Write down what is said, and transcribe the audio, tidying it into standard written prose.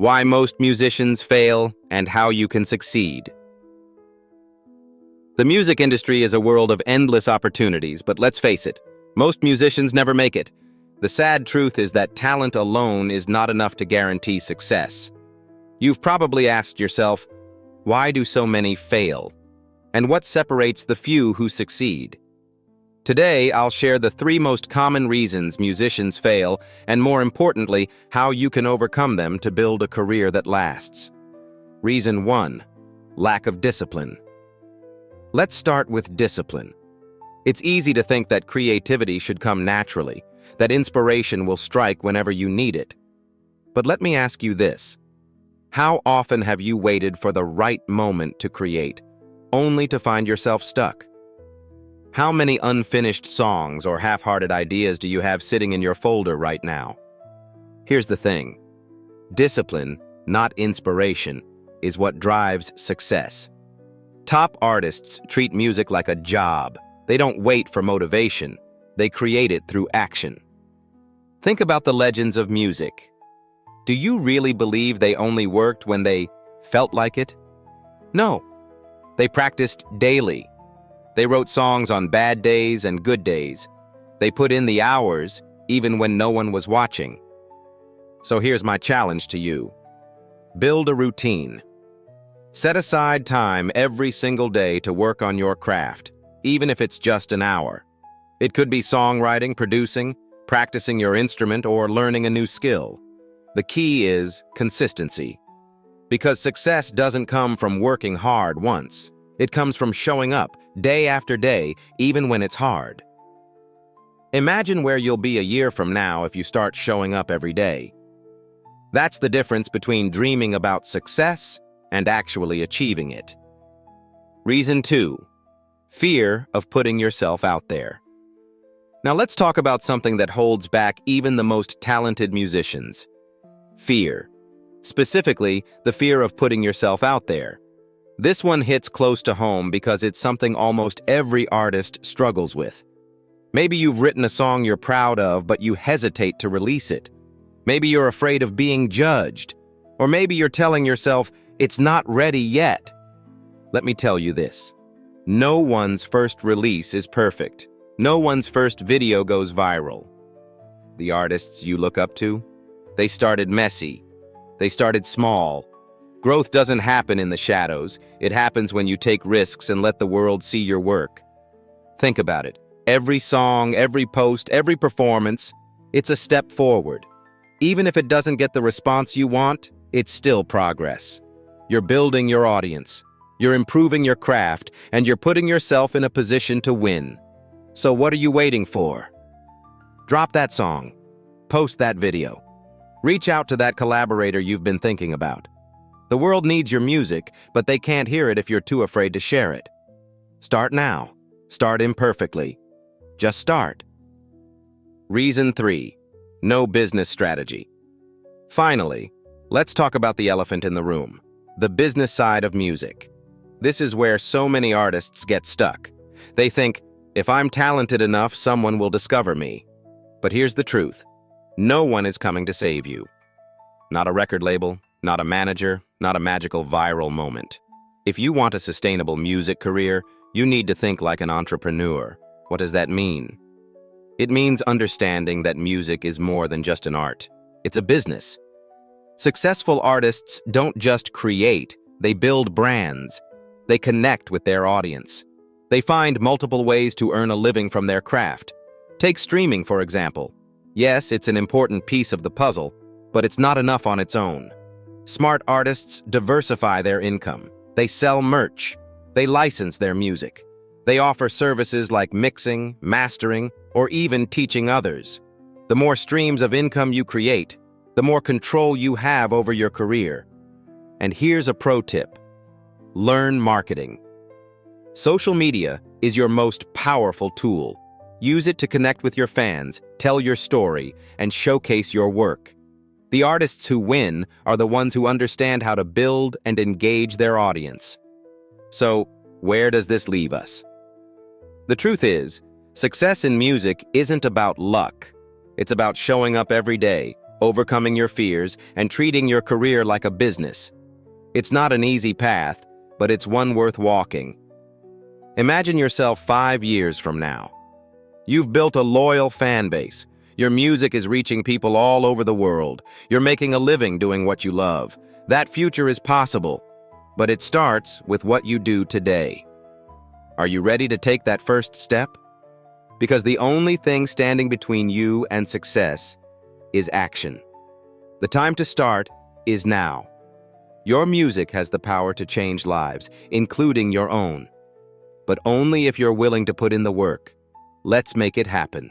Why most musicians fail, and how you can succeed. The music industry is a world of endless opportunities, but let's face it, most musicians never make it. The sad truth is that talent alone is not enough to guarantee success. You've probably asked yourself, why do so many fail? And what separates the few who succeed? Today, I'll share the 3 most common reasons musicians fail, and more importantly, how you can overcome them to build a career that lasts. Reason 1: lack of discipline. Let's start with discipline. It's easy to think that creativity should come naturally, that inspiration will strike whenever you need it. But let me ask you this: how often have you waited for the right moment to create, only to find yourself stuck? How many unfinished songs or half-hearted ideas do you have sitting in your folder right now? Here's the thing: discipline, not inspiration, is what drives success. Top artists treat music like a job. They don't wait for motivation. They create it through action. Think about the legends of music. Do you really believe they only worked when they felt like it? No. They practiced daily. They wrote songs on bad days and good days. They put in the hours, even when no one was watching. So here's my challenge to you. Build a routine. Set aside time every single day to work on your craft, even if it's just an hour. It could be songwriting, producing, practicing your instrument, or learning a new skill. The key is consistency. Because success doesn't come from working hard once. It comes from showing up day after day, even when it's hard. Imagine where you'll be a year from now if you start showing up every day. That's the difference between dreaming about success and actually achieving it. Reason 2: fear of putting yourself out there. Now let's talk about something that holds back even the most talented musicians. Fear. Specifically, the fear of putting yourself out there. This one hits close to home because it's something almost every artist struggles with. Maybe you've written a song you're proud of, but you hesitate to release it. Maybe you're afraid of being judged. Or maybe you're telling yourself, it's not ready yet. Let me tell you this: no one's first release is perfect. No one's first video goes viral. The artists you look up to, they started messy. They started small. Growth doesn't happen in the shadows. It happens when you take risks and let the world see your work. Think about it. Every song, every post, every performance, it's a step forward. Even if it doesn't get the response you want, it's still progress. You're building your audience, you're improving your craft, and you're putting yourself in a position to win. So what are you waiting for? Drop that song. Post that video. Reach out to that collaborator you've been thinking about. The world needs your music, but they can't hear it if you're too afraid to share it. Start now. Start imperfectly. Just start. Reason 3: no business strategy. Finally, let's talk about the elephant in the room: the business side of music. This is where so many artists get stuck. They think, if I'm talented enough, someone will discover me. But here's the truth: no one is coming to save you. Not a record label, not a manager, not a magical viral moment. If you want a sustainable music career, you need to think like an entrepreneur. What does that mean? It means understanding that music is more than just an art. It's a business. Successful artists don't just create, they build brands. They connect with their audience. They find multiple ways to earn a living from their craft. Take streaming, for example. Yes, it's an important piece of the puzzle, but it's not enough on its own. Smart artists diversify their income. They sell merch. They license their music. They offer services like mixing, mastering, or even teaching others. The more streams of income you create, the more control you have over your career. And here's a pro tip: learn marketing. Social media is your most powerful tool. Use it to connect with your fans, tell your story, and showcase your work. The artists who win are the ones who understand how to build and engage their audience. So, where does this leave us? The truth is, success in music isn't about luck. It's about showing up every day, overcoming your fears, and treating your career like a business. It's not an easy path, but it's one worth walking. Imagine yourself 5 years from now. You've built a loyal fan base. Your music is reaching people all over the world. You're making a living doing what you love. That future is possible, but it starts with what you do today. Are you ready to take that first step? Because the only thing standing between you and success is action. The time to start is now. Your music has the power to change lives, including your own. But only if you're willing to put in the work. Let's make it happen.